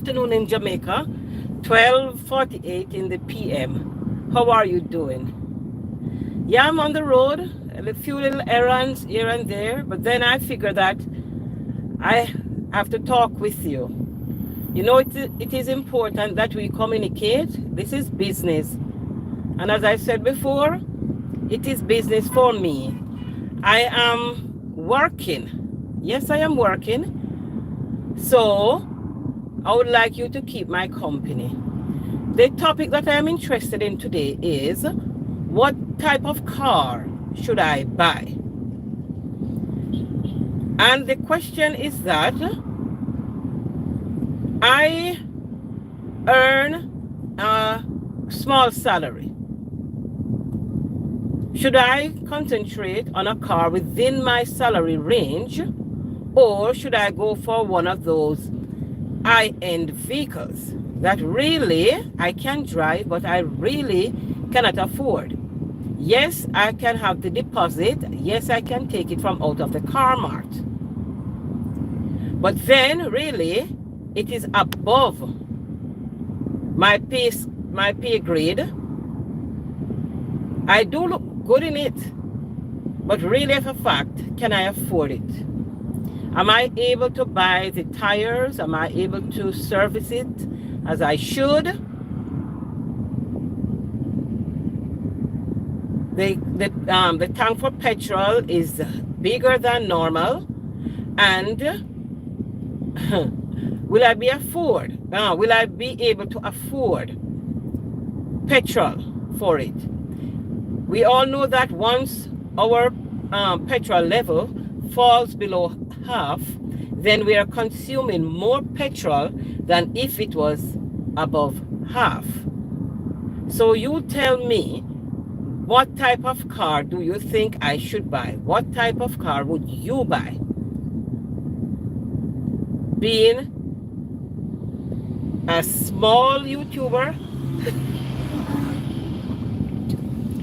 Afternoon in Jamaica, 12:48 in the PM. How are you doing? Yeah, I'm on the road, a few little errands here and there, but then I figure that I have to talk with you. You know, it is important that we communicate. This is business. And as I said before, it is business for me. I am working. Yes, I am working. So I would like you to keep my company. The topic that I am interested in today is what type of car should I buy? And the question is that I earn a small salary. Should I concentrate on a car within my salary range, or should I go for one of those high-end vehicles that really I can drive, but I really cannot afford? Yes, I can have the deposit. Yes, I can take it from out of the car mart. But then really it is above my pay grade. I do look good in it, but really for a fact, can I afford it? Am I able to buy the tires? Am I able to service it as I should? The tank for petrol is bigger than normal, and will I be able to afford petrol for it? We all know that once our petrol level falls below half, then we are consuming more petrol than if it was above half. So you tell me, what type of car do you think I should buy? What type of car would you buy? Being a small YouTuber,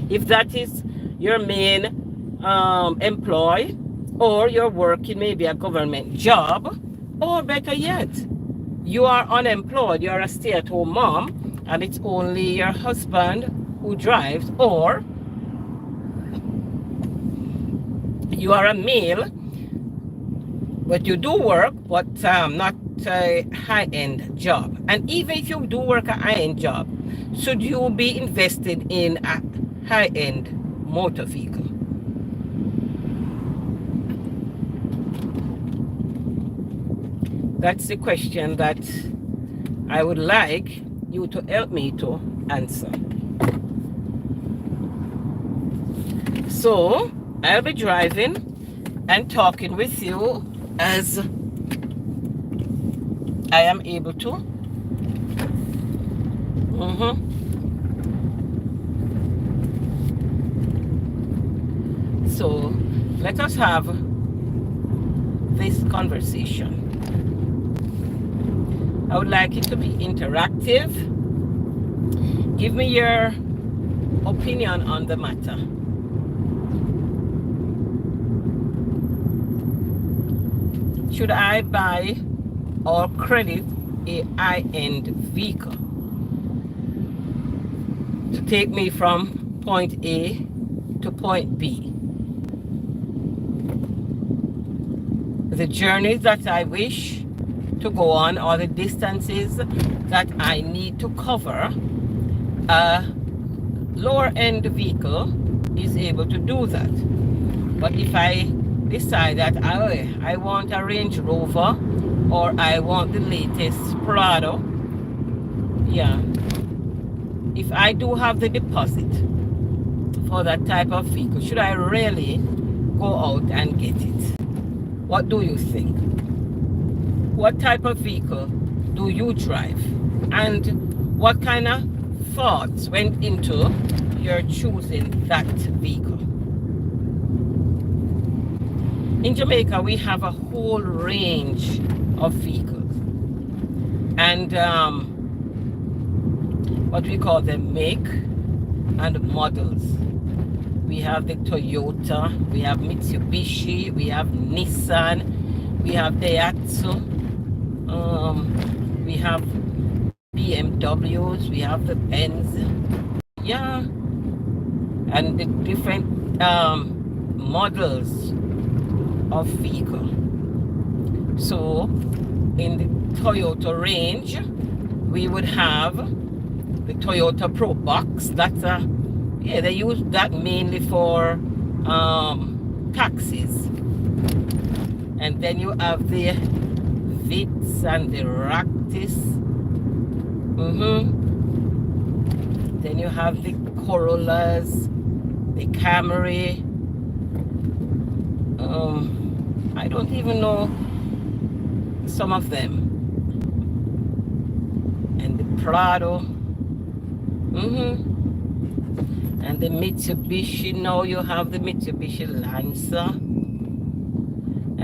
if that is your main employ, or you're working maybe a government job, or better yet, you are unemployed, you're a stay-at-home mom, and it's only your husband who drives, or you are a male, but you do work, but not a high-end job. And even if you do work a high-end job, should you be invested in a high-end motor vehicle? That's the question that I would like you to help me to answer. So I'll be driving and talking with you as I am able to. So let us have this conversation. I would like it to be interactive. Give me your opinion on the matter. Should I buy or credit a high-end vehicle to take me from point A to point B? The journeys that I wish to go on, or the distances that I need to cover, a lower end vehicle is able to do that. But if I decide that I want a Range Rover, or I want the latest Prado, yeah, if I do have the deposit for that type of vehicle, should I really go out and get it? What do you think? What type of vehicle do you drive? And what kind of thoughts went into your choosing that vehicle? In Jamaica, we have a whole range of vehicles. And what we call them make and models. We have the Toyota, we have Mitsubishi, we have Nissan, we have Daihatsu, we have BMWs, we have the Benz, yeah, and the different models of vehicle. So in the Toyota range, we would have the Toyota Pro Box. That's yeah, they use that mainly for taxis. And then you have the Vitz and the Ractis. Then you have the Corollas, the Camry. I don't even know some of them. And the Prado. And the Mitsubishi. Now you have the Mitsubishi Lancer.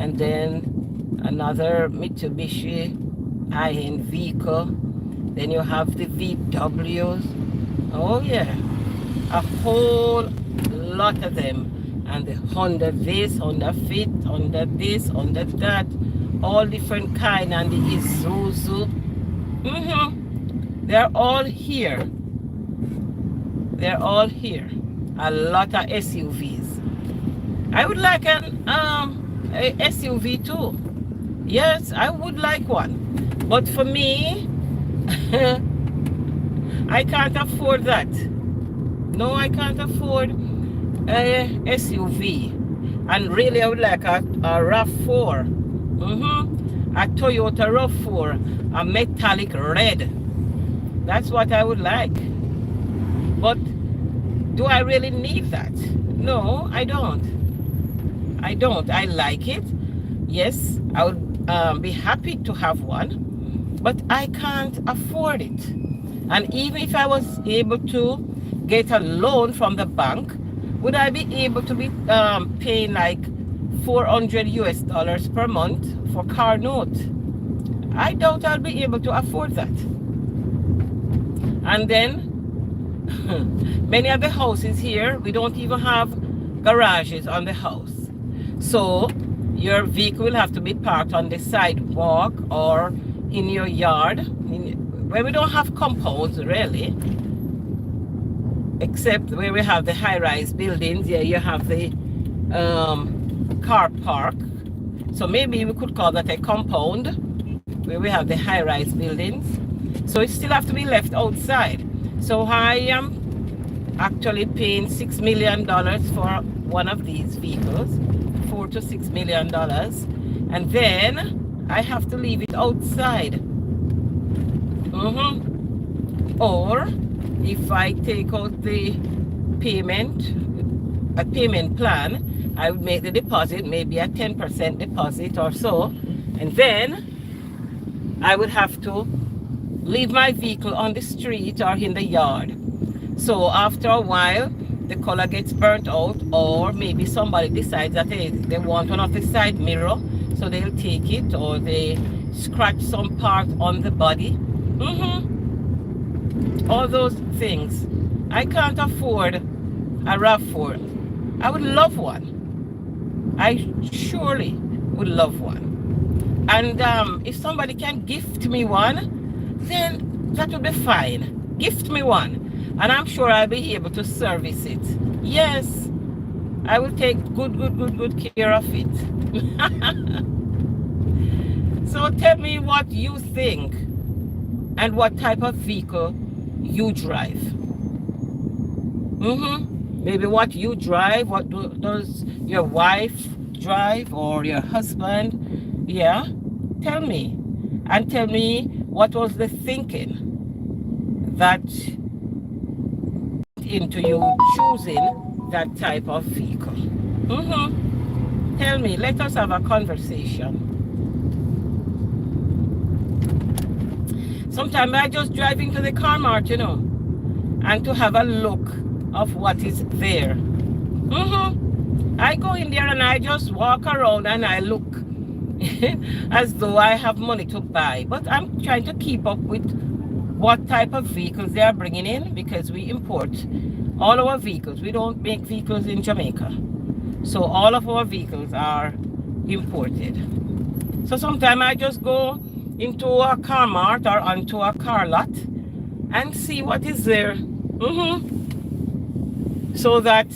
And then another Mitsubishi high-end vehicle. Then you have the VWs. Oh yeah, a whole lot of them. And the Honda this, Honda Fit, Honda this, Honda that, all different kind. And the Isuzu. They're all here. They're all here. A lot of SUVs. I would like an a SUV too. Yes, I would like one. But for me, I can't afford that. No, I can't afford a SUV. And really, I would like a RAV4. A Toyota RAV4, a metallic red. That's what I would like. But do I really need that? No, I don't. I don't. I like it. Yes, I would be happy to have one, but I can't afford it. And even if I was able to get a loan from the bank, would I be able to be paying like $400 per month for car note? I doubt I'll be able to afford that. And then many of the houses here, we don't even have garages on the house. So your vehicle will have to be parked on the sidewalk or in your yard, where we don't have compounds really, except where we have the high-rise buildings. Yeah, you have the car park. So maybe we could call that a compound, where we have the high-rise buildings. So it still have to be left outside. So I am actually paying $6 million for one of these vehicles, $4 to $6 million, and then I have to leave it outside. Or if I take out the payment plan, I would make the deposit, maybe a 10% deposit or so, and then I would have to leave my vehicle on the street or in the yard. So after a while, the color gets burnt out, or maybe somebody decides that they want one of the side mirror, so they'll take it, or they scratch some part on the body. All those things. I can't afford a RAV4. I would love one. I surely would love one. And if somebody can gift me one, then that would be fine. Gift me one, and I'm sure I'll be able to service it. Yes, I will take good care of it. So tell me what you think and what type of vehicle you drive. Maybe what you drive, what does your wife drive or your husband? Yeah, tell me. And tell me what was the thinking that into you choosing that type of vehicle. Tell me, let us have a conversation. Sometimes I just drive into the car mart, you know, and to have a look of what is there. I go in there and I just walk around and I look as though I have money to buy. But I'm trying to keep up with what type of vehicles they are bringing in, because we import all our vehicles. We don't make vehicles in Jamaica. So all of our vehicles are imported. So sometimes I just go into a car mart or onto a car lot and see what is there. So that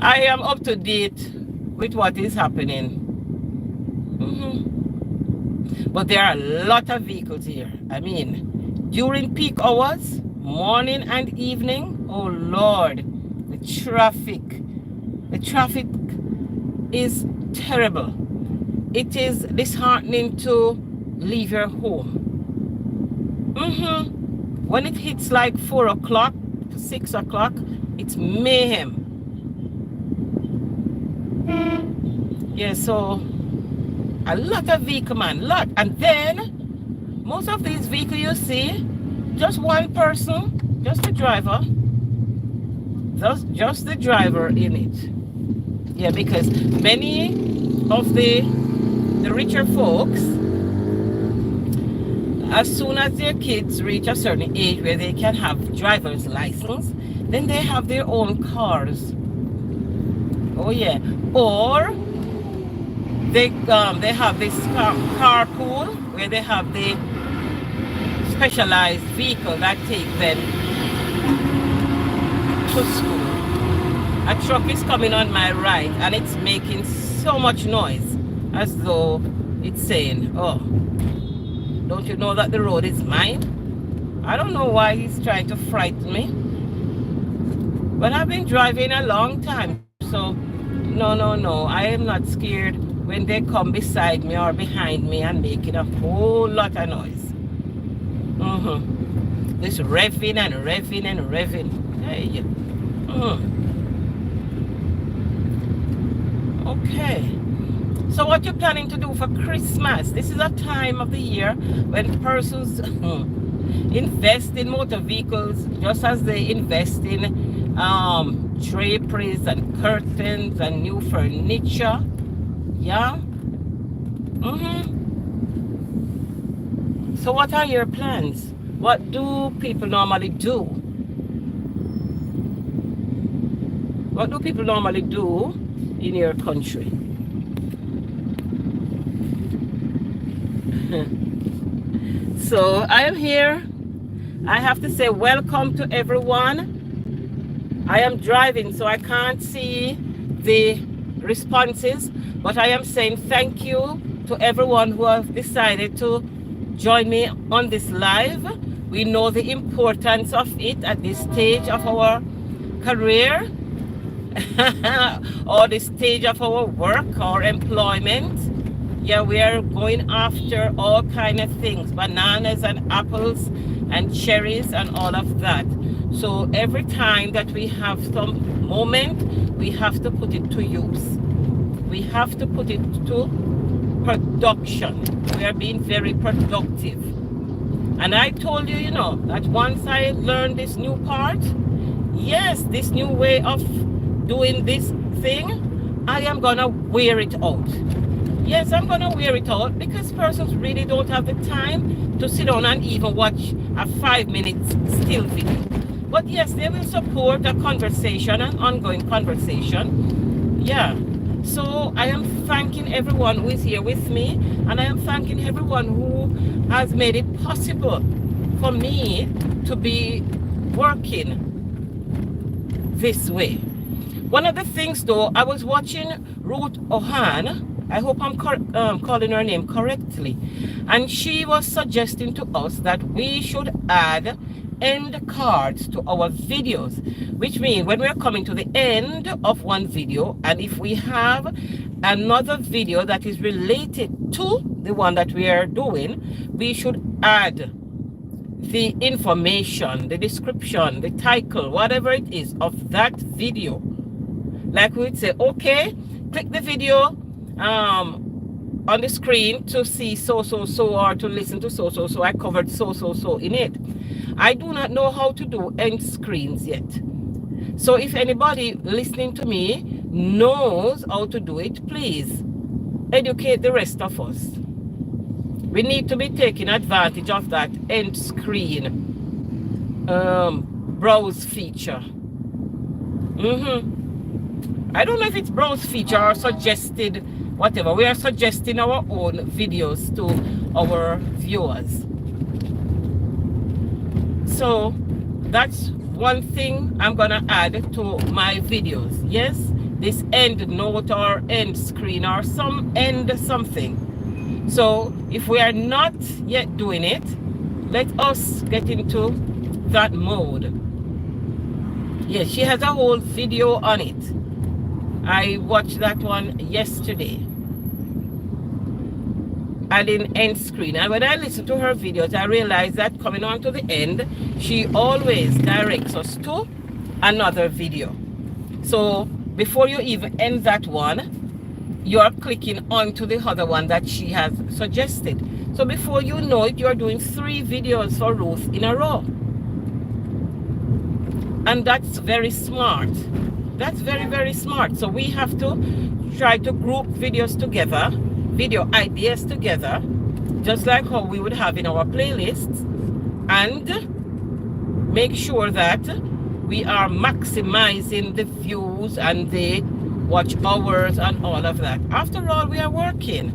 I am up to date with what is happening. But there are a lot of vehicles here. I mean, during peak hours, morning and evening, oh Lord, the traffic is terrible. It is disheartening to leave your home. When it hits like 4 o'clock to 6 o'clock, it's mayhem. Yeah, so a lot of vehicle, man, lot. And then most of these vehicles you see, just one person, just the driver, just the driver in it. Yeah, because many of the richer folks, as soon as their kids reach a certain age where they can have driver's license, then they have their own cars. Oh yeah, or they have this carpool where they have the specialized vehicle that takes them to school. A truck is coming on my right and it's making so much noise as though it's saying, oh, don't you know that the road is mine? I don't know why he's trying to frighten me. But I've been driving a long time, so no, I am not scared when they come beside me or behind me and making a whole lot of noise. This revving and revving and revving. Hey. Okay. So what you're planning to do for Christmas? This is a time of the year when persons invest in motor vehicles just as they invest in draperies and curtains and new furniture. Yeah. So what are your plans? What do people normally do? What do people normally do in your country? So I am here. I have to say welcome to everyone. I am driving, so I can't see the responses, but I am saying thank you to everyone who have decided to join me on this live. We know the importance of it at this stage of our career or the stage of our work or employment. Yeah, we are going after all kind of things, bananas and apples and cherries and all of that. So every time that we have some moment, we have to put it to use. We have to put it to production. We are being very productive. And I told you, you know, that once I learned this new part, yes, this new way of doing this thing, I am gonna wear it out. Yes, I'm gonna wear it out because persons really don't have the time to sit down and even watch a 5-minute still video. But yes, they will support a conversation, an ongoing conversation. Yeah. So I am thanking everyone who is here with me, and I am thanking everyone who has made it possible for me to be working this way. One of the things though, I was watching Ruth Ohan, I hope I'm calling her name correctly, and she was suggesting to us that we should add end cards to our videos, which means when we're coming to the end of one video, and if we have another video that is related to the one that we are doing, we should add the information, the description, the title, whatever it is of that video. Like we'd say, okay, click the video on the screen to see so, or to listen to so. I covered so in it. I do not know how to do end screens yet. So if anybody listening to me knows how to do it, please educate the rest of us. We need to be taking advantage of that end screen browse feature. I don't know if it's browse feature or suggested whatever. We are suggesting our own videos to our viewers. So that's one thing I'm gonna add to my videos. Yes, this end note or end screen or some end something. So if we are not yet doing it, let us get into that mode. Yes, she has a whole video on it. I watched that one yesterday. Adding end screen. And when I listen to her videos, I realize that coming on to the end, she always directs us to another video. So before you even end that one, you're clicking onto the other one that she has suggested. So before you know it, you're doing 3 videos for Ruth in a row. And that's very smart. That's very, very smart. So we have to try to group videos together, video ideas together, just like how we would have in our playlists, and make sure that we are maximizing the views and the watch hours and all of that. After all, we are working.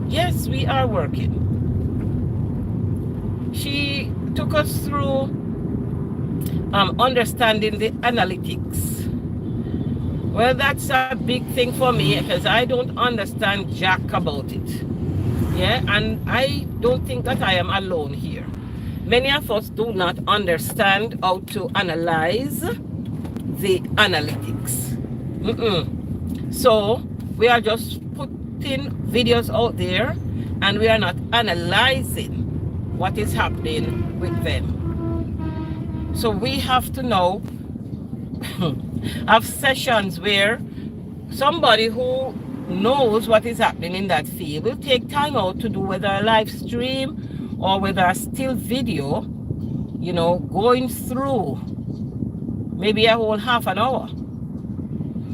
Yes, we are working. She took us through understanding the analytics. Well, that's a big thing for me because I don't understand jack about it. Yeah, and I don't think that I am alone here. Many of us do not understand how to analyze the analytics. So we are just putting videos out there and we are not analyzing what is happening with them. So we have to now have sessions where somebody who knows what is happening in that field will take time out to do whether a live stream or whether a still video, you know, going through maybe a whole half an hour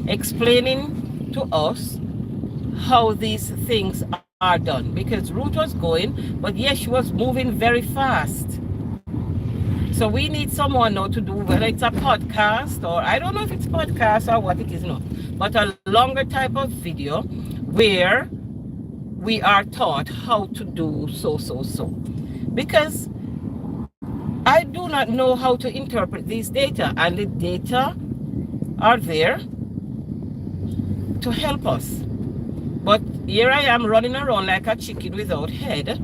explaining to us how these things are done. Because Ruth was going, but yes, she was moving very fast. So we need someone now to do, whether it's a podcast or I don't know if it's podcast or what it is, no, but a longer type of video where we are taught how to do so. Because I do not know how to interpret these data, and the data are there to help us. But here I am running around like a chicken without head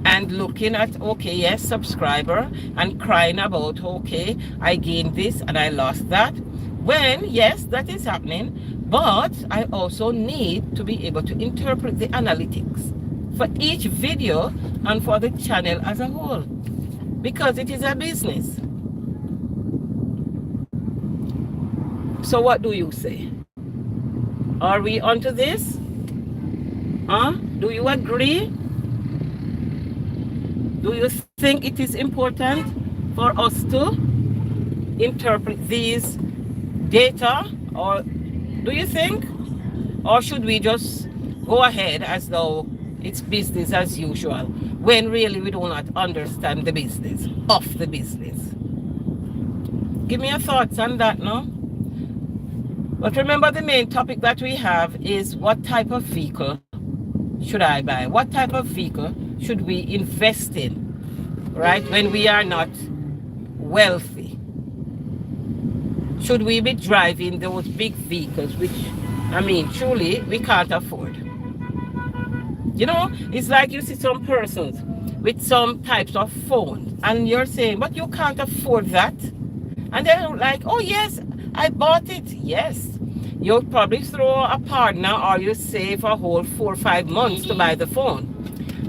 and looking at, okay, yes, subscriber, and crying about, okay, I gained this and I lost that. When, yes, that is happening, but I also need to be able to interpret the analytics for each video and for the channel as a whole, because it is a business. So what do you say? Are we onto this? Do you agree? Do you think it is important for us to interpret these data, or do you think, or should we just go ahead as though it's business as usual when really we do not understand the business of the business? Give me your thoughts on that now. But remember, the main topic that we have is what type of vehicle should I buy? What type of vehicle should we invest in, right, when we are not wealthy? Should we be driving those big vehicles, which, I mean, truly we can't afford? You know, it's like you see some persons with some types of phone and you're saying, but you can't afford that. And they're like, oh yes, I bought it. Yes, you'll probably throw a partner or you save a whole 4 or 5 months to buy the phone.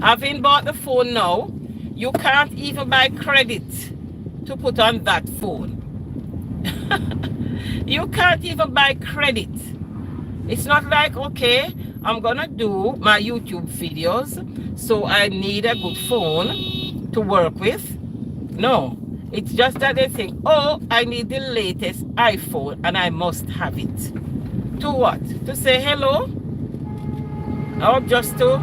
Having bought the phone now, you can't even buy credit to put on that phone. You can't even buy credit. It's not like, okay, I'm gonna do my YouTube videos, so I need a good phone to work with. No, it's just that they think, oh, I need the latest iPhone and I must have it. To what? To say hello? Or just to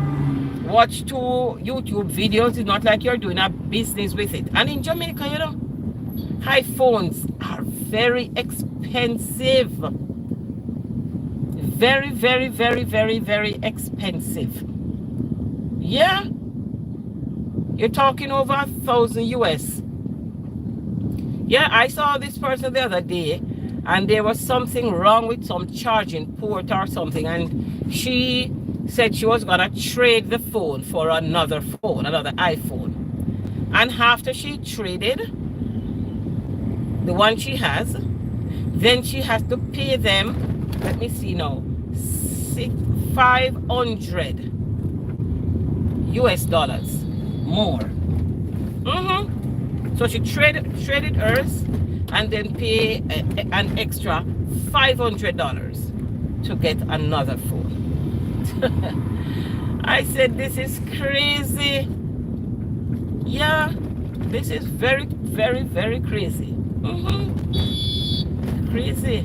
watch 2 YouTube videos? It's not like you're doing a business with it. And in Jamaica, you know, iPhones are very expensive. very, very, very, very, very expensive. Yeah, you're talking over 1,000 US. Yeah, I saw this person the other day, and there was something wrong with some charging port or something, and she said she was gonna trade the phone for another phone, another iPhone. And after she traded the one she has, then she has to pay them, let me see now, 500 US dollars more. So she traded hers and then pay an extra $500 to get another phone. I said, this is crazy. Yeah, this is very, very, very crazy. Crazy.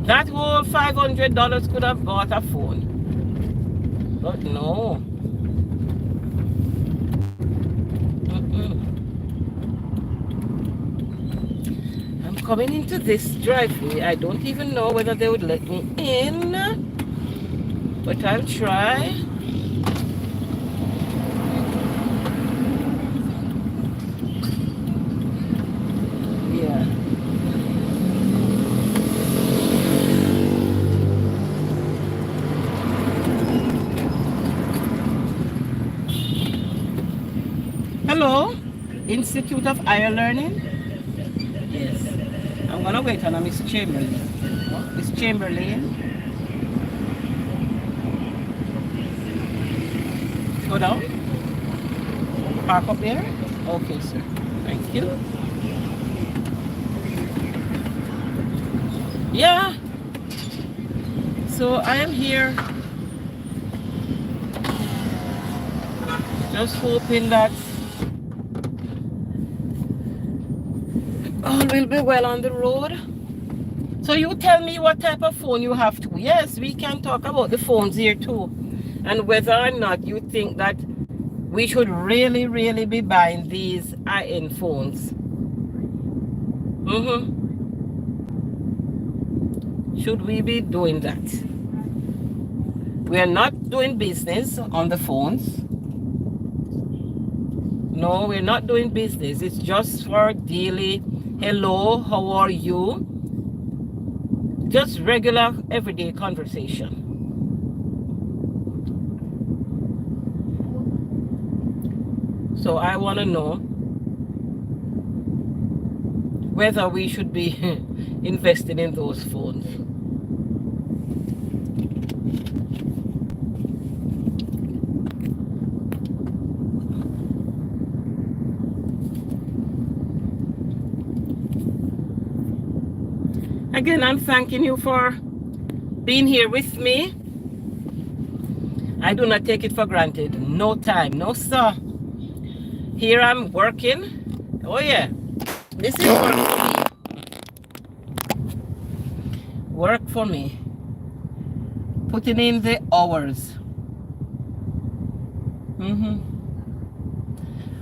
That whole $500 could have bought a phone. But no. I'm coming into this driveway. I don't even know whether they would let me in, but I'll try. Yeah. Hello, Institute of Higher Learning. Yes, I'm gonna wait on a Miss Chamberlain. Miss Chamberlain, go down. Park up there. Okay, sir. Thank you. Yeah. So I am here, just hoping that all will be well on the road. So you tell me what type of phone you have too. Yes, we can talk about the phones here too, and whether or not you think that we should really, really be buying these high-end phones. Should we be doing that? We are not doing business on the phones. No, we're not doing business. It's just for daily, hello, how are you? Just regular, everyday conversation. So I want to know whether we should be investing in those phones. Again, I'm thanking you for being here with me. I do not take it for granted. No time, no sir. Here I'm working. Oh yeah, this is work for me. Work for me. Putting in the hours.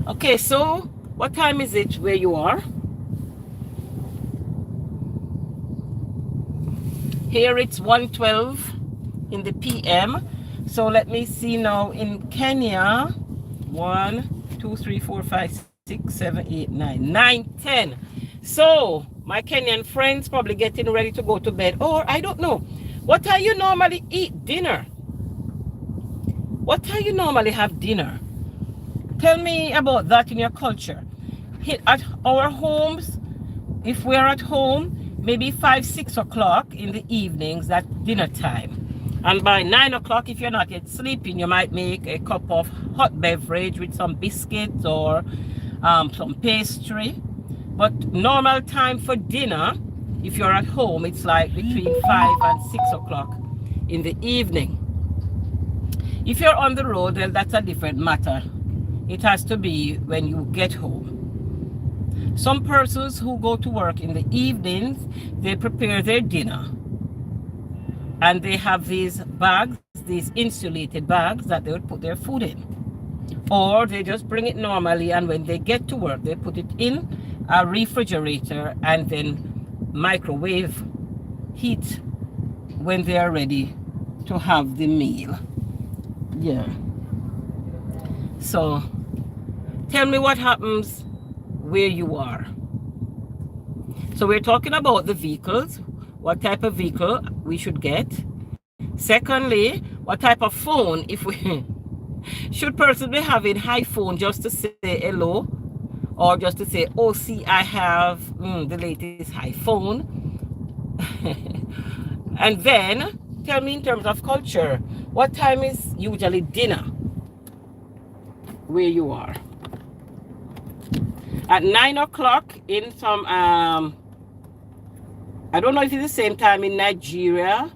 Okay, so what time is it where you are? Here it's 1:12 in the PM. So let me see now in Kenya. 1, 2, 3, 4, 5, 6, 7, 8, 9, 9, 10. So my Kenyan friends probably getting ready to go to bed, or I don't know. What time you normally eat dinner? What time you normally have dinner? Tell me about that in your culture. At our homes, if we're at home, maybe 5, 6 o'clock in the evenings, that's dinner time. And by 9 o'clock, if you're not yet sleeping, you might make a cup of hot beverage with some biscuits or some pastry. But normal time for dinner, if you're at home, it's like between 5 and 6 o'clock in the evening. If you're on the road, well, that's a different matter. It has to be when you get home. Some persons who go to work in the evenings, they prepare their dinner. And they have these bags, these insulated bags that they would put their food in. Or they just bring it normally, and when they get to work, they put it in a refrigerator and then microwave heat when they are ready to have the meal. Yeah. So tell me what happens where you are. So we're talking about the vehicles, what type of vehicle we should get. Secondly, what type of phone, if we should person be having high phone just to say hello, or just to say, oh, see, I have the latest high phone. And then tell me in terms of culture, what time is usually dinner where you are? At 9 o'clock in some I don't know if it's the same time in Nigeria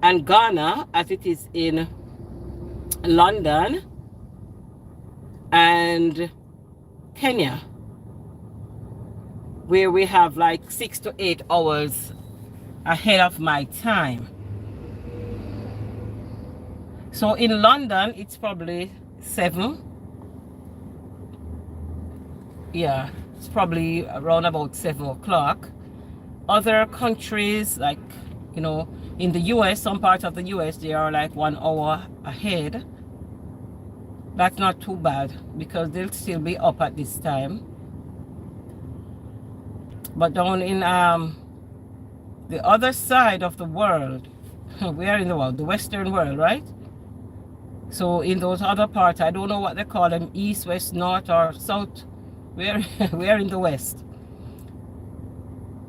and Ghana as it is in London and Kenya, where we have like 6 to 8 hours ahead of my time. So in London, it's probably 7. Yeah, it's probably around about 7 o'clock. Other countries, like, you know, in the US, some parts of the US, they are like 1 hour ahead. That's not too bad because they'll still be up at this time. But down in the other side of the world, we are in the world, the Western world, right? So in those other parts, I don't know what they call them, east, west, north, or south. We are in the West.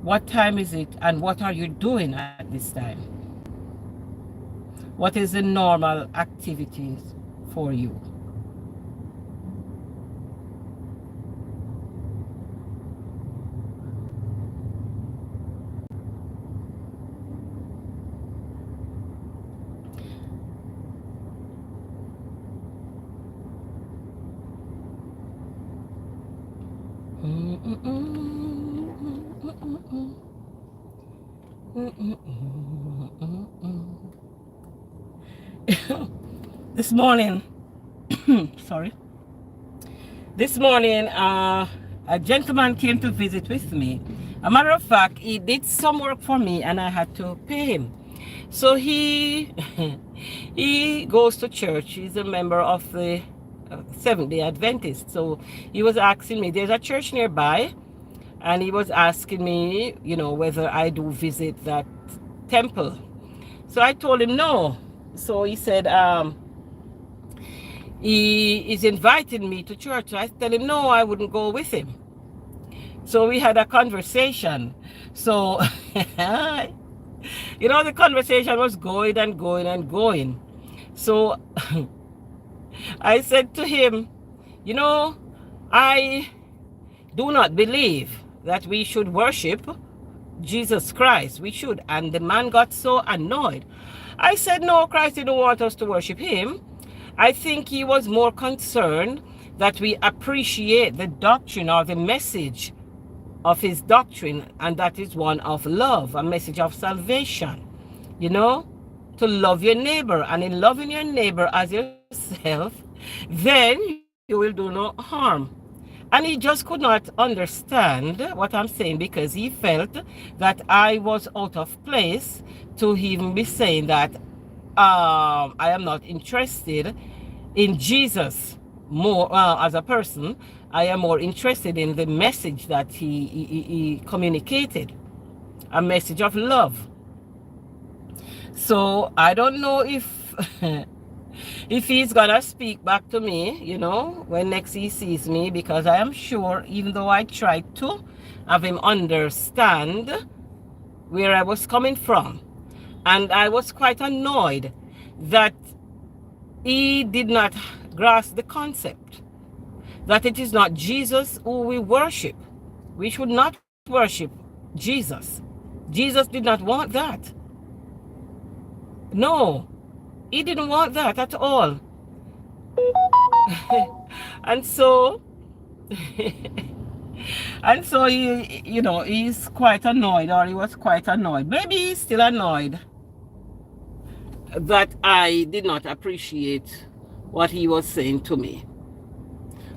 What time is it, and what are you doing at this time? What is the normal activities for you? This morning, sorry. This morning, a gentleman came to visit with me. A matter of fact, he did some work for me and I had to pay him. So he he goes to church. He's a member of the Seventh-day Adventist. So he was asking me, there's a church nearby, and he was asking me, you know, whether I do visit that temple. So I told him no. So he said, he is inviting me to church. So I tell him no, I wouldn't go with him. So we had a conversation. So you know, the conversation was going and going and going. So I said to him, you know, I do not believe that we should worship Jesus Christ. We should. And the man got so annoyed. I said, no, Christ didn't want us to worship him. I think he was more concerned that we appreciate the doctrine or the message of his doctrine, and that is one of love, a message of salvation, you know, to love your neighbor. And in loving your neighbor as yourself, then you will do no harm. And he just could not understand what I'm saying, because he felt that I was out of place to even be saying that I am not interested in Jesus more as a person. I am more interested in the message that he communicated, a message of love. So I don't know if if he's gonna speak back to me, you know, when next he sees me, because I am sure, even though I tried to have him understand where I was coming from, and I was quite annoyed that he did not grasp the concept that it is not Jesus who we worship. We should not worship Jesus. Jesus did not want that. No, he didn't want that at all. And so and so he, you know, he's quite annoyed, or he was quite annoyed. Maybe he's still annoyed that I did not appreciate what he was saying to me.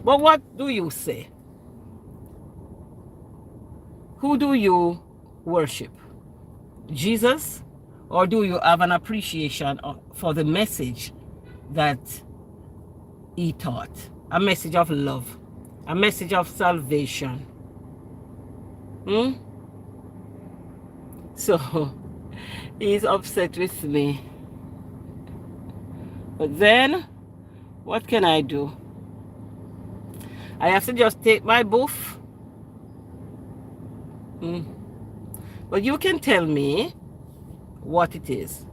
But what do you say? Who do you worship? Jesus Or do you have an appreciation for the message that he taught? A message of love, a message of salvation. So he's upset with me. But then, what can I do? I have to just take my boof. But you can tell me what it is.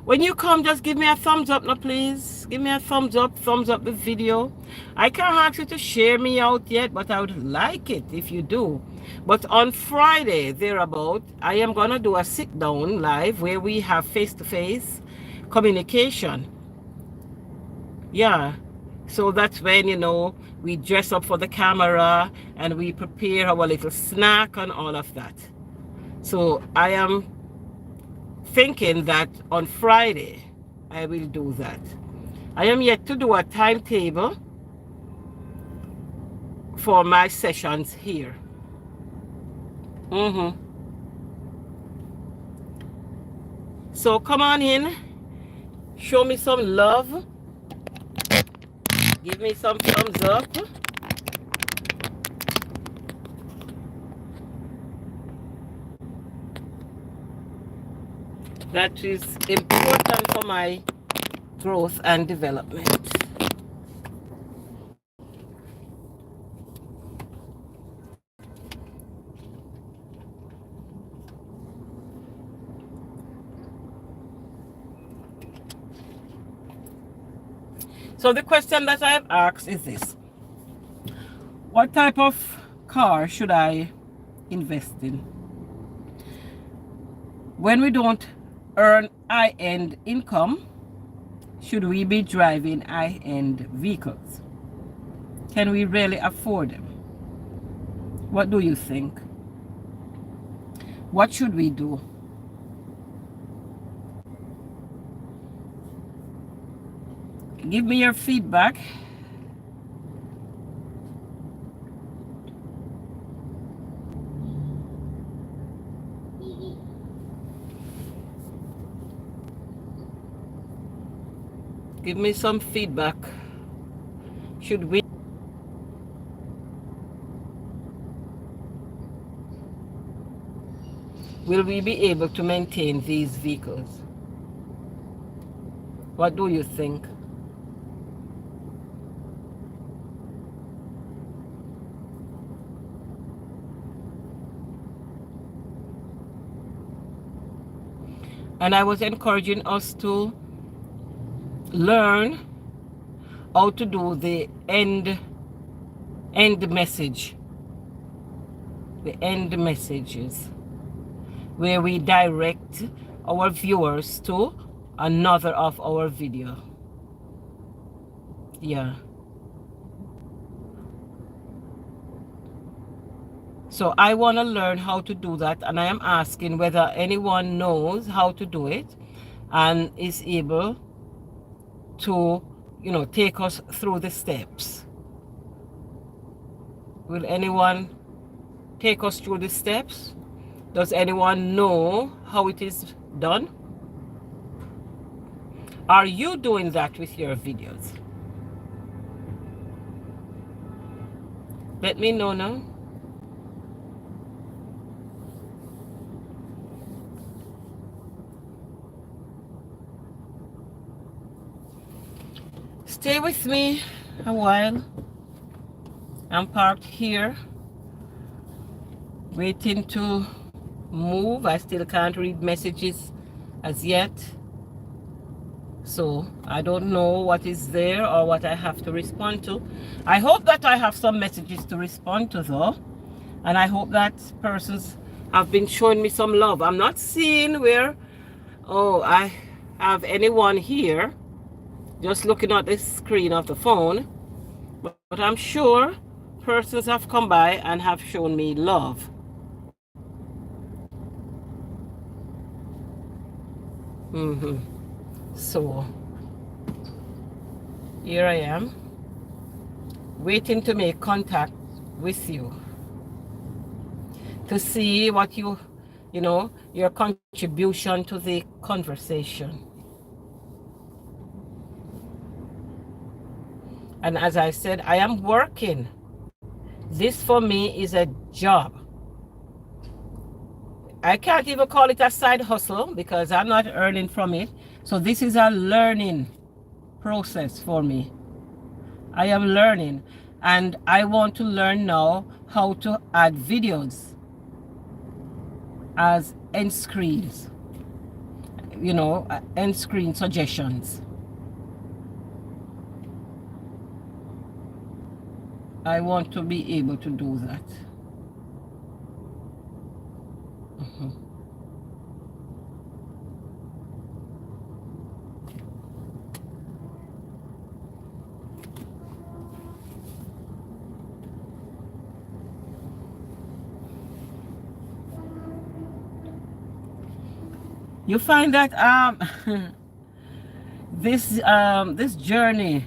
When you come, just give me a thumbs up now, please. Give me a thumbs up the video. I can't ask you to share me out yet, but I would like it if you do. But on Friday, thereabout, I am going to do a sit-down live where we have face-to-face communication. Yeah. So that's when, you know, we dress up for the camera and we prepare our little snack and all of that. So I am thinking that on Friday I will do that. I am yet to do a timetable for my sessions here. So come on in, show me some love, give me some thumbs up. That is important for my growth and development. So the question that I have asked is this: what type of car should I invest in? When we don't earn high-end income, should we be driving high-end vehicles? Can we really afford them? What do you think? What should we do? Give me your feedback. Give me some feedback. Should we? Will we be able to maintain these vehicles? What do you think? And I was encouraging us to learn how to do the end message, the end messages, where we direct our viewers to another of our video. Yeah. So I want to learn how to do that, and I am asking whether anyone knows how to do it and is able to, you know, take us through the steps. Will anyone take us through the steps? Does anyone know how it is done? Are you doing that with your videos? Let me know now. Stay with me a while. I'm parked here, waiting to move. I still can't read messages as yet. So I don't know what is there or what I have to respond to. I hope that I have some messages to respond to though. And I hope that persons have been showing me some love. I'm not seeing where, oh, I have anyone here. Just looking at the screen of the phone. But I'm sure persons have come by and have shown me love. So here I am, waiting to make contact with you, to see what you your contribution to the conversation. And as I said, I am working. This for me is a job. I can't even call it a side hustle because I'm not earning from it. So this is a learning process for me. I am learning, and I want to learn now how to add videos as end screens, end screen suggestions. I want to be able to do that. You find that this journey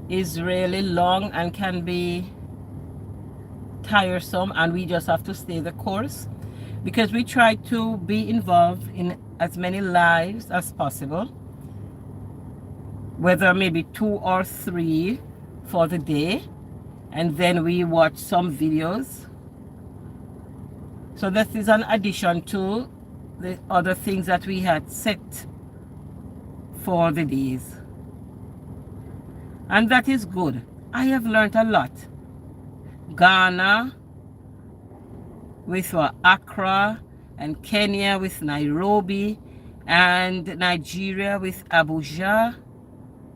is really long and can be tiresome, and we just have to stay the course because we try to be involved in as many lives as possible, whether maybe 2 or 3 for the day, and then we watch some videos. So this is an addition to the other things that we had set for the days, and that is good. I have learned a lot. Ghana with Accra, and Kenya with Nairobi, and Nigeria with Abuja.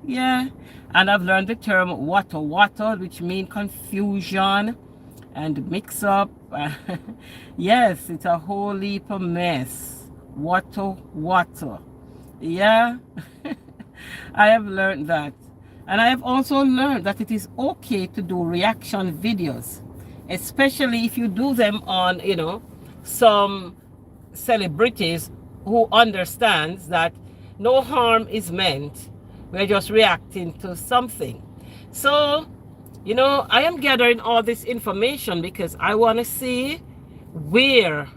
Yeah, and I've learned the term water, which means confusion and mix up. Yes, it's a whole heap of mess. Water. Yeah. I have learned that. And I have also learned that it is okay to do reaction videos, especially if you do them on, some celebrities who understands that no harm is meant. We're just reacting to something. So, I am gathering all this information because I want to see where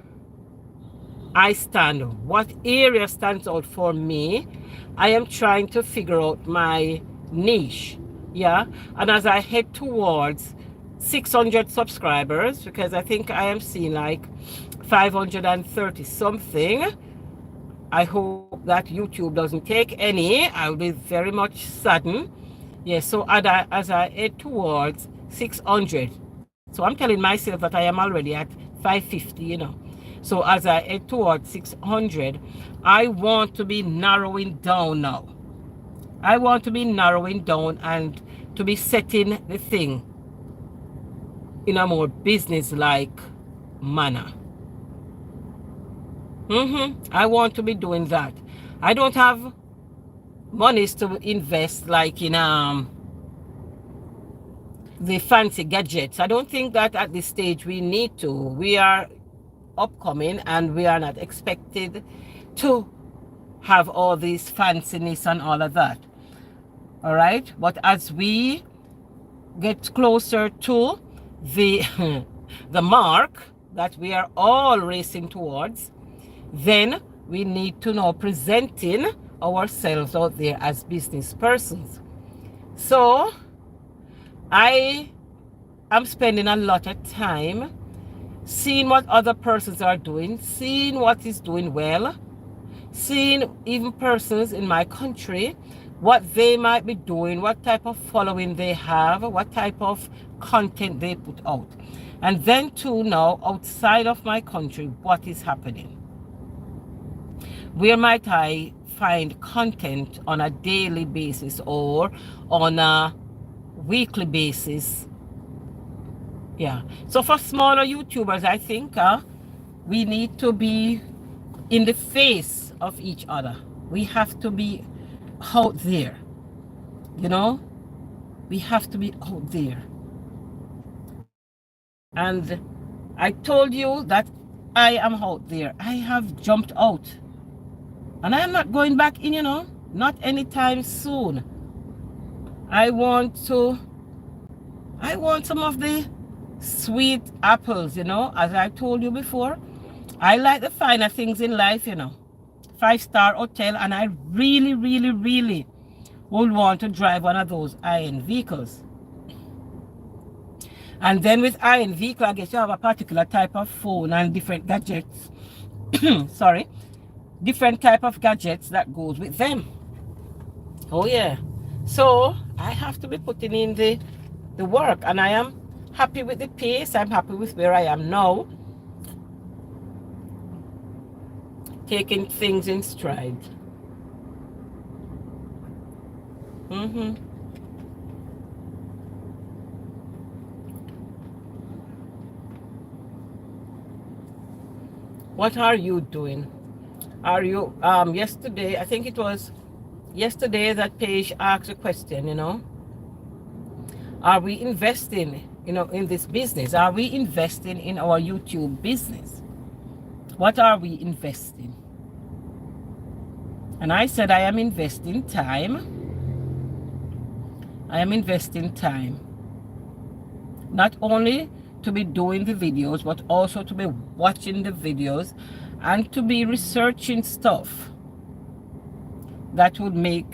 I stand, what area stands out for me. I am trying to figure out my niche. Yeah. And as I head towards 600 subscribers, because I think I am seeing like 530 something. I hope that YouTube doesn't take any. I will be very much saddened. Yes, so as I head towards 600, so I'm telling myself that I am already at 550, So as I head towards 600, I want to be narrowing down now. I want to be narrowing down and to be setting the thing in a more business-like manner. I want to be doing that. I don't have monies to invest like in the fancy gadgets. I don't think that at this stage we need to. We are upcoming and we are not expected to have all this fanciness and all of that. All right, but as we get closer to the the mark that we are all racing towards, then we need to know presenting ourselves out there as business persons. So I am spending a lot of time seeing what other persons are doing, seeing what is doing well, seeing even persons in my country, what they might be doing, what type of following they have, what type of content they put out. And then too now, outside of my country, what is happening? Where might I find content on a daily basis or on a weekly basis? Yeah. So for smaller YouTubers, I think we need to be in the face of each other. We have to be out there. We have to be out there. And I told you that I am out there. I have jumped out. And I am not going back in, not anytime soon. I want some of the sweet apples, as I told you before. I like the finer things in life, you know. 5-star hotel, and I really, really, really would want to drive one of those iron vehicles. And then with iron vehicle, I guess you have a particular type of phone and different gadgets. Sorry, different type of gadgets that goes with them. Oh yeah. So I have to be putting in the work, and I am happy with the pace. I'm happy with where I am now, taking things in stride. What are you doing? Are you yesterday, I think it was yesterday, that page asked a question, you know, are we investing, you know, in this business? Are we investing in our YouTube business? What are we investing? And I said, I am investing time. I am investing time. Not only to be doing the videos, but also to be watching the videos and to be researching stuff that would make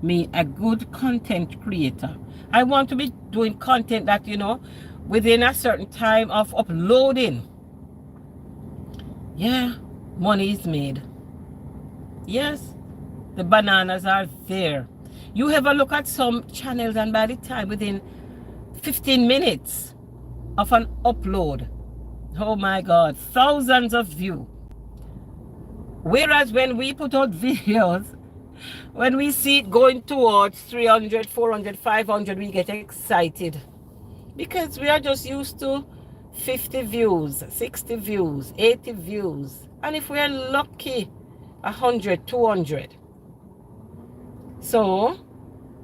me a good content creator. I want to be doing content that, you know, within a certain time of uploading, yeah, money is made. Yes, the bananas are there. You have a look at some channels, and by the time within 15 minutes of an upload, oh my God, thousands of views. Whereas when we put out videos, when we see it going towards 300, 400, 500, we get excited because we are just used to 50 views, 60 views, 80 views, and if we are lucky, 100, 200. So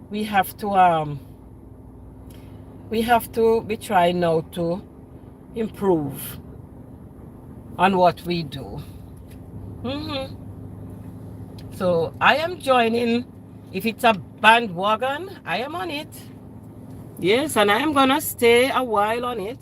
we have to be trying now to improve on what we do. So I am joining. If it's a bandwagon, I am on it. Yes, and I am gonna stay a while on it.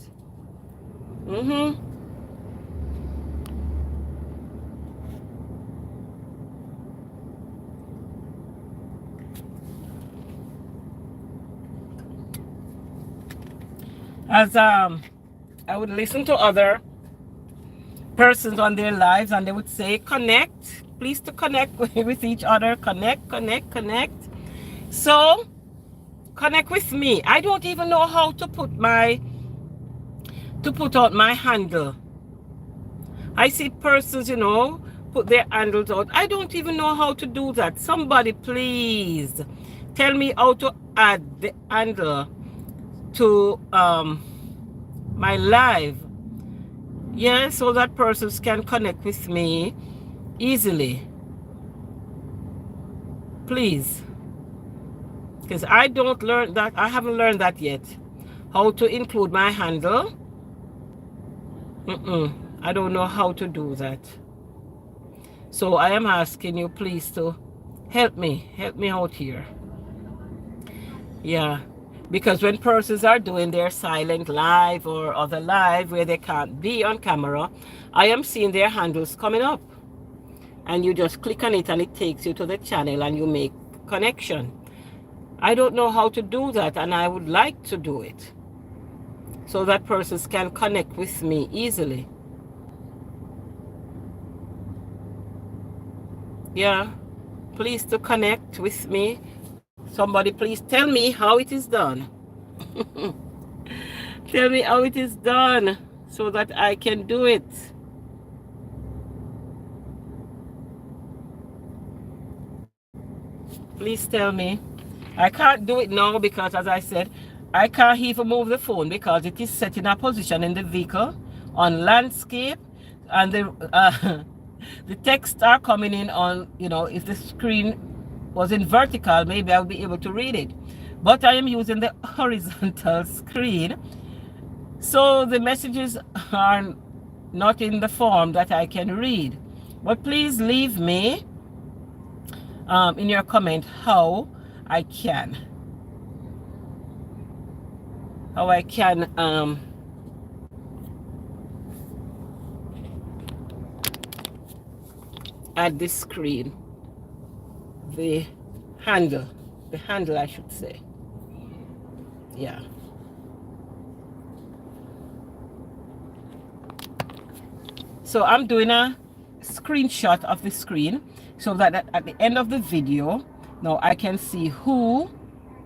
As I would listen to other persons on their lives, and they would say, connect, please, to connect with each other, connect. So connect with me. I don't even know how to put out my handle. I see persons, you know, put their handles out. I don't even know how to do that. Somebody please tell me how to add the handle to my live. Yeah, so that persons can connect with me easily. Please. Because I don't learn that. I haven't learned that yet. How to include my handle. I don't know how to do that. So I am asking you please to help me out here. Yeah. Because when persons are doing their silent live or other live where they can't be on camera, I am seeing their handles coming up. And you just click on it and it takes you to the channel and you make connection. I don't know how to do that, and I would like to do it so that persons can connect with me easily. Yeah, please to connect with me. Somebody please tell me how it is done. Tell me how it is done so that I can do it. Please tell me. I can't do it now because, as I said, I can't even move the phone because it is set in a position in the vehicle on landscape, and the text are coming in on, you know, if the screen was in vertical, maybe I would be able to read it. But I am using the horizontal screen, so the messages are not in the form that I can read. But please leave me in your comment how I can add this screen, the handle I should say. Yeah. So I'm doing a screenshot of the screen so that at the end of the video, now I can see who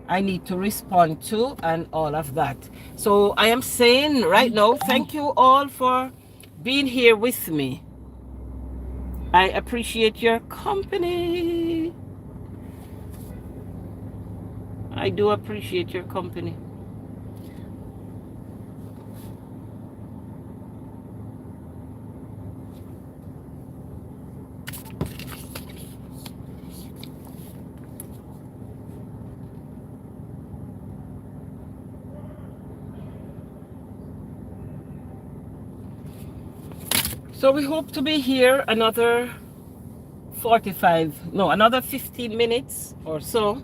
I need to respond to and all of that. So I am saying right now, thank you all for being here with me. I appreciate your company. I do appreciate your company. So we hope to be here another 15 minutes or so.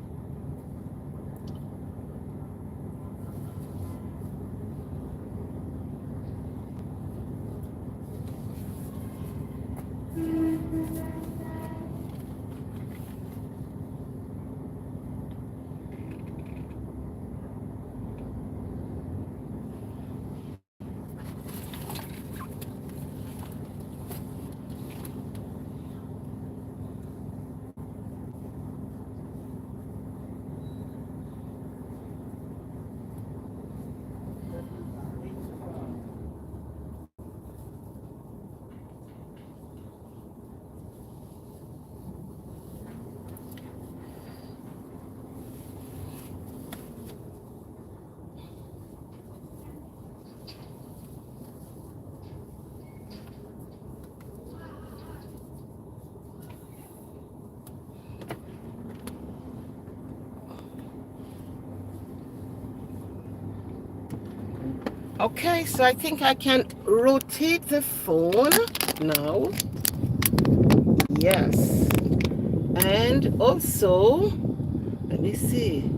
Okay, so I think I can rotate the phone now. Yes. And also, let me see.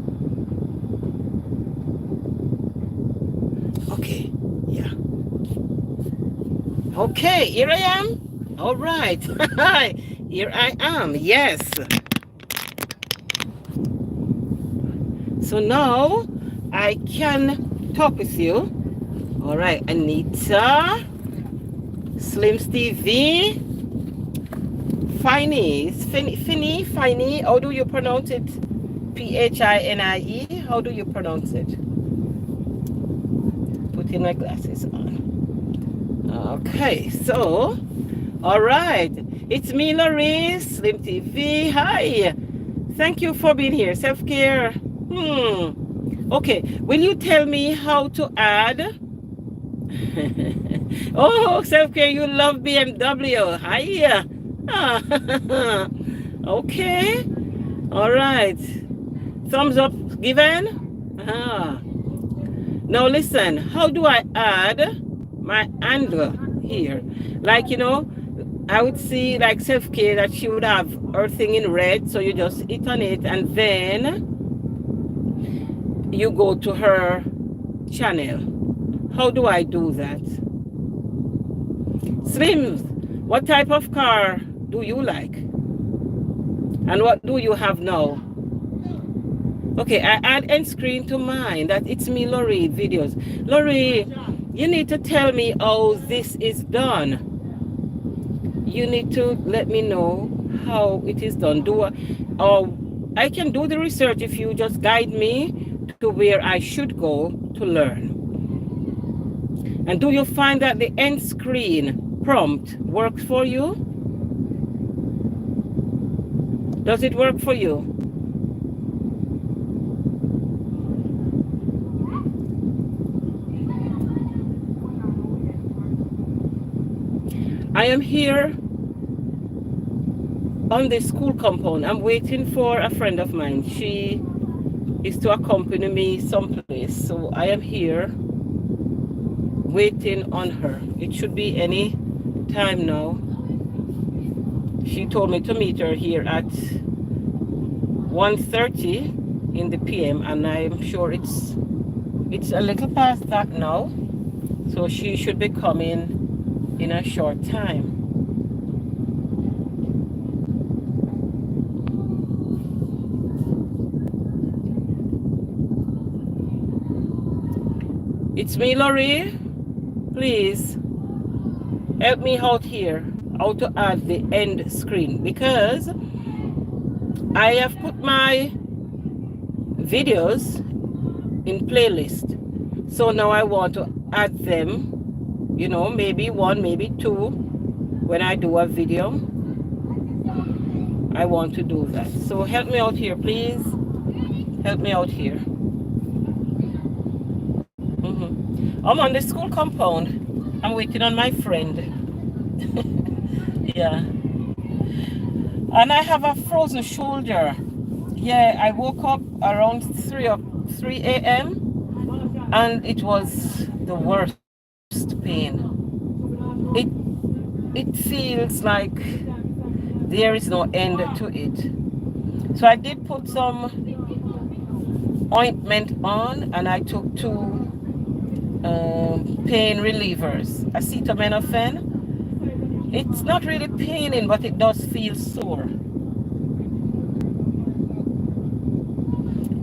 Okay, yeah. Okay, here I am. All right. Here I am. Yes. So now I can talk with you. All right, Anita, Slims TV, Fini, how do you pronounce it? Phine, how do you pronounce it? Putting my glasses on. Okay, so, all right, it's me, Laurie, Slim TV, hi. Thank you for being here, self-care. Okay, will you tell me how to add? Oh, self-care, you love BMW. Hiya. Okay. All right. Thumbs up given. Now listen, how do I add my angle here? Like, you know, I would see like self-care that she would have her thing in red. So you just hit on it and then you go to her channel. How do I do that? Slim, what type of car do you like? And what do you have now? Okay, I add end screen to mine. That it's me, Laurie, videos. Laurie, you need to tell me how this is done. You need to let me know how it is done. I can do the research if you just guide me to where I should go to learn. And do you find that the end screen prompt works for you? Does it work for you? I am here on the school compound. I'm waiting for a friend of mine. She is to accompany me someplace. So I am here waiting on her. It should be any time now. She told me to meet her here at 1:30 in the PM, and I'm sure it's a little past that now. So she should be coming in a short time. It's me, Laurie. Please help me out here how to add the end screen, because I have put my videos in playlist. So now I want to add them, you know, maybe one, maybe two. When I do a video, I want to do that. So help me out here, please. Help me out here. I'm on the school compound. I'm waiting on my friend. Yeah. And I have a frozen shoulder. Yeah, I woke up around 3 a.m. and it was the worst pain. It feels like there is no end to it. So I did put some ointment on, and I took two pain relievers, acetaminophen. It's not really paining, but it does feel sore.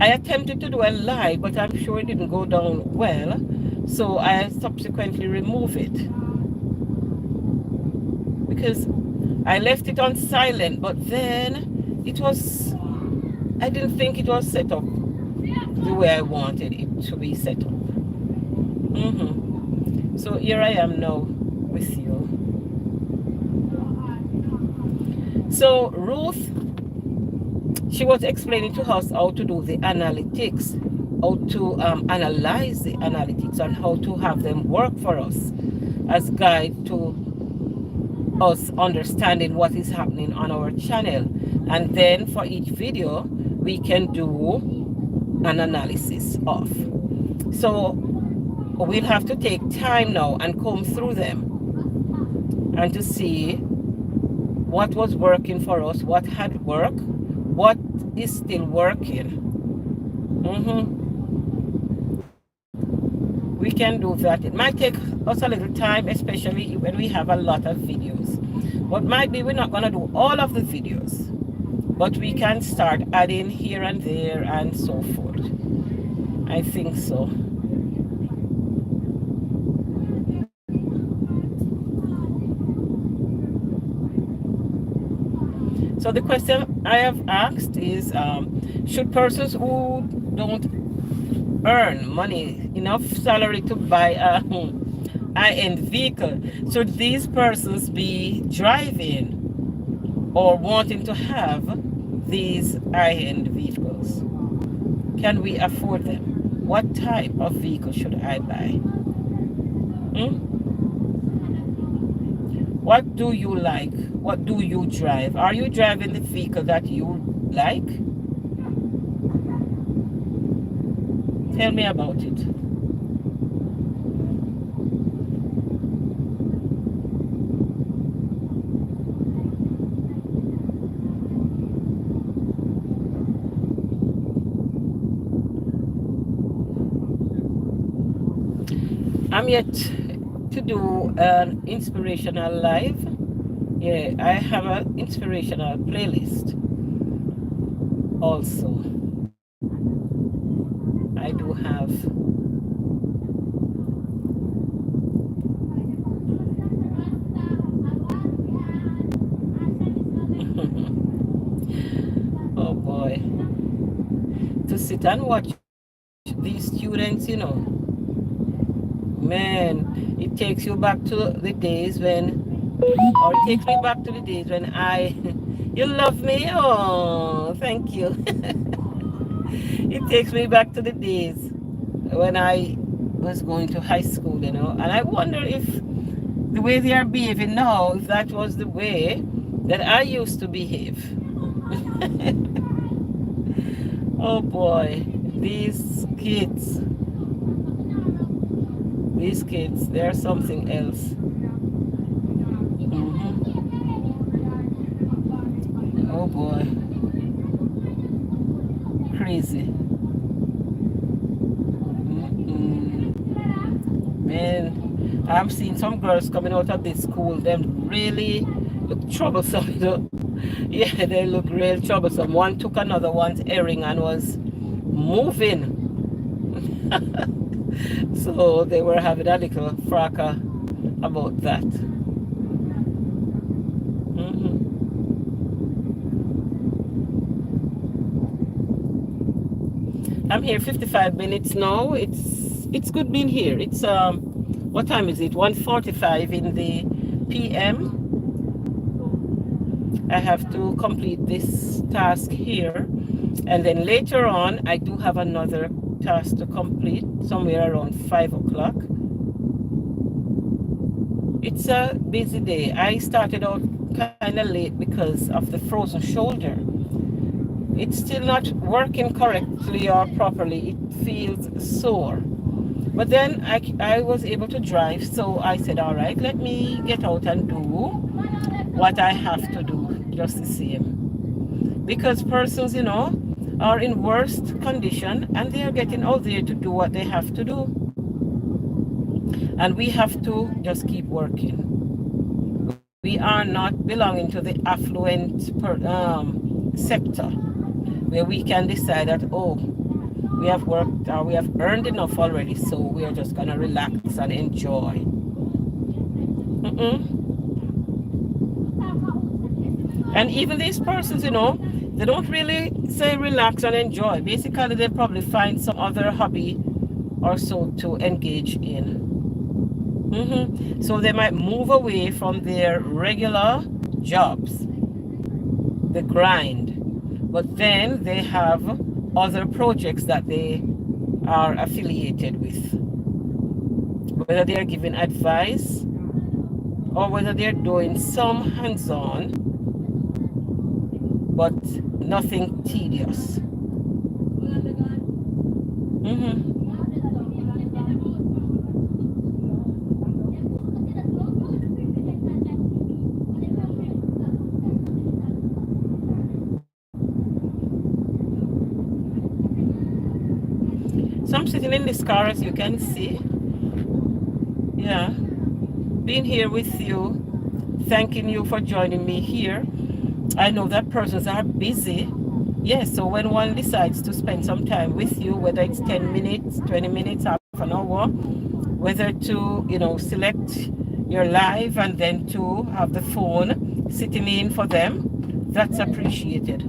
I attempted to do a live, but I'm sure it didn't go down well, so I subsequently removed it, because I left it on silent, but then I didn't think it was set up the way I wanted it to be set up. So here I am now with you. So Ruth, she was explaining to us how to do the analytics, how to analyze the analytics, and how to have them work for us as guide to us understanding what is happening on our channel. And then for each video, we can do an analysis of. So we'll have to take time now and comb through them and to see what was working for us, what had worked, what is still working. We can do that. It might take us a little time, especially when we have a lot of videos. But might be we're not going to do all of the videos, but we can start adding here and there and so forth. I think so. So the question I have asked is, should persons who don't earn money, enough salary to buy a high-end vehicle, should these persons be driving or wanting to have these high-end vehicles? Can we afford them? What type of vehicle should I buy? What do you like? What do you drive? Are you driving the vehicle that you like? Tell me about it. I'm yet to do an inspirational live. Yeah, I have an inspirational playlist also. I do have. Oh boy. To sit and watch these students, you know. Man, it takes you back to the days when, or it takes me back to the days when you love me? Oh, thank you. It takes me back to the days when I was going to high school, you know, and I wonder if the way they are behaving now, if that was the way that I used to behave. Oh boy, these kids, they're something else. Oh boy, crazy. Man, I'm seeing some girls coming out of this school, them really look troublesome, you know? Yeah, they look real troublesome. One took another one's earring and was moving. So they were having a little fracas about that. Mhm. I'm here 55 minutes now. It's good being here. It's what time is it? 1:45 in the PM. I have to complete this task here, and then later on I do have another task to complete somewhere around 5 o'clock. It's a busy day. I started out kind of late because of the frozen shoulder. It's still not working correctly or properly. It feels sore. But then I was able to drive, so I said, all right, let me get out and do what I have to do just the same. Because persons, are in worst condition and they are getting out there to do what they have to do. And we have to just keep working. We are not belonging to the affluent sector where we can decide that, oh, we have worked or we have earned enough already, so we are just going to relax and enjoy. And even these persons, they don't really say relax and enjoy. Basically, they probably find some other hobby or so to engage in. So they might move away from their regular jobs, the grind, but then they have other projects that they are affiliated with. Whether they are giving advice or whether they're doing some hands-on, but nothing tedious. So I'm sitting in this car, as you can see. Yeah, being here with you, thanking you for joining me here. I know that persons are busy. Yes, so when one decides to spend some time with you, whether it's 10 minutes, 20 minutes, half an hour, whether to, select your live and then to have the phone sitting in for them, that's appreciated.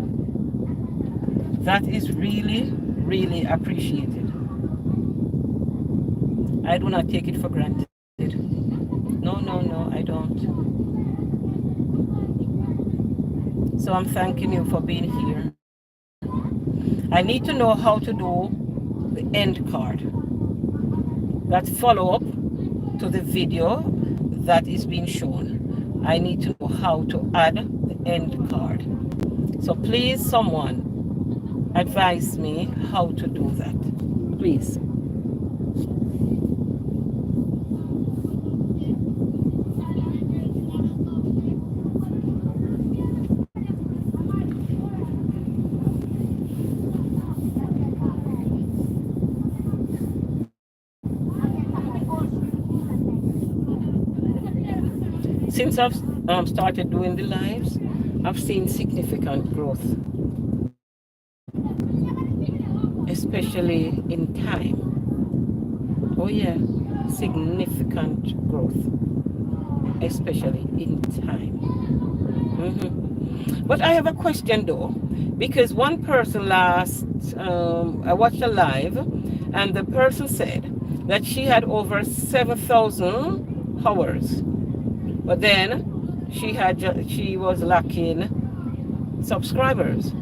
That is really, really appreciated. I do not take it for granted. No, I don't. So I'm thanking you for being here. I need to know how to do the end card. That follow up to the video that is being shown. I need to know how to add the end card. So please, someone advise me how to do that. Please. Since I've started doing the lives, I've seen significant growth, especially in time. Oh yeah, significant growth, especially in time. But I have a question though, because one person I watched a live, and the person said that she had over 7,000 hours. But then she was lacking subscribers.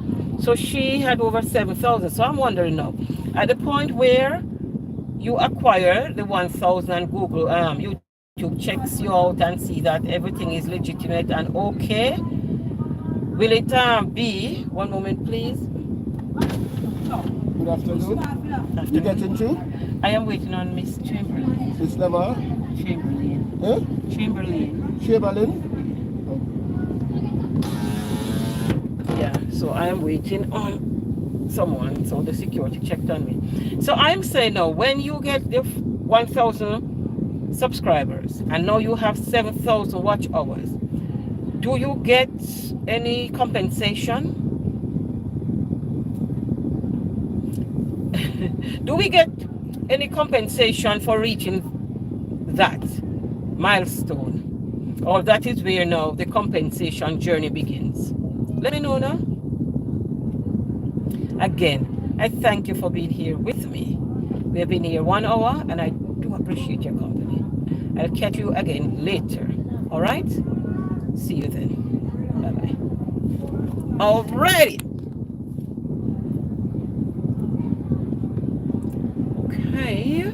So she had over 7,000. So I'm wondering now, at the point where you acquire the 1,000 Google, YouTube checks you out and see that everything is legitimate and okay, will it be, one moment please. Good afternoon. You getting through? I am waiting on Miss Chamberlain. Miss Lamar? Chamberlain. Eh? Chamberlain. Chamberlain? Yeah, so I am waiting on someone, so the security checked on me. So I'm saying now, when you get the 1,000 subscribers and now you have 7,000 watch hours, do you get any compensation? Do we get any compensation for reaching that milestone. Or that is where now the compensation journey begins. Let me know now. Again, I thank you for being here with me. We have been here 1 hour and I do appreciate your company. I'll catch you again later. All right? See you then. Bye-bye. All righty. Okay.